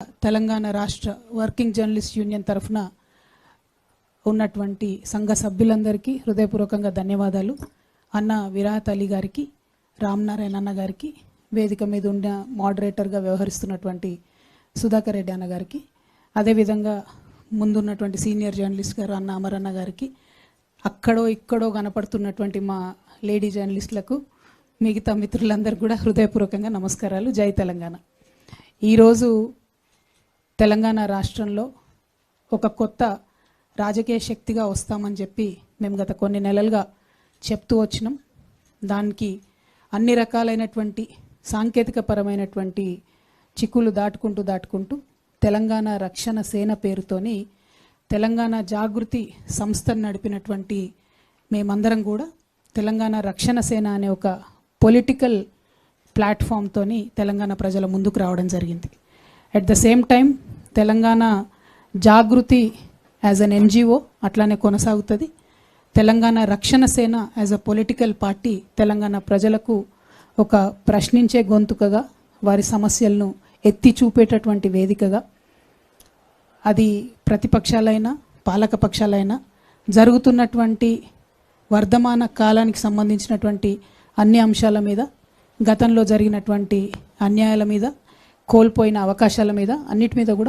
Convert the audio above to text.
తెలంగాణ రాష్ట్ర working journalist union తరఫున ఉన్నటువంటి సంఘ సభ్యులందరికీ హృదయపూర్వకంగా ధన్యవాదాలు. అన్న విరాహత్ అలీ గారికి, రామనారాయణ అన్న గారికి, వేదిక మీద ఉన్న మోడరేటర్గా వ్యవహరిస్తున్నటువంటి సుధాకర్ రెడ్డి అన్న గారికి, అదేవిధంగా ముందున్నటువంటి సీనియర్ జర్నలిస్ట్ గారు అన్న అమరన్న గారికి, అక్కడో ఇక్కడో కనపడుతున్నటువంటి మా లేడీ జర్నలిస్టులకు, మిగతా మిత్రులందరికీ కూడా హృదయపూర్వకంగా నమస్కారాలు. జై తెలంగాణ. ఈరోజు తెలంగాణ రాష్ట్రంలో ఒక కొత్త రాజకీయ శక్తిగా వస్తామని చెప్పి మేము గత కొన్ని నెలలుగా చెప్తూ వచ్చినాం. దానికి అన్ని రకాలైనటువంటి సాంకేతికపరమైనటువంటి చిక్కులు దాటుకుంటూ తెలంగాణ రక్షణ సేన పేరుతోని తెలంగాణ జాగృతి సంస్థను నడిపినటువంటి మేమందరం కూడా తెలంగాణ రక్షణ సేన అనే ఒక పొలిటికల్ ప్లాట్ఫామ్తోని తెలంగాణ ప్రజల ముందుకు రావడం జరిగింది. At the same time Telangana Jagruthi as an NGO అట్లానే కొనసాగుతుంది. Telangana Rakshana Sena as a political party Telangana ప్రజలకు ఒక ప్రశ్నించే గొంతుకగా, వారి సమస్యలను ఎత్తి చూపేటటువంటి వేదికగా, అది ప్రతిపక్షాలైనా పాలక పక్షాలైనా జరుగుతున్నటువంటి వర్ధమాన కాలానికి సంబంధించినటువంటి అన్ని అంశాల మీద, గతంలో జరిగినటువంటి అన్యాయాల మీద, కోల్పోయిన అవకాశాల మీద, అన్నిటి మీద కూడా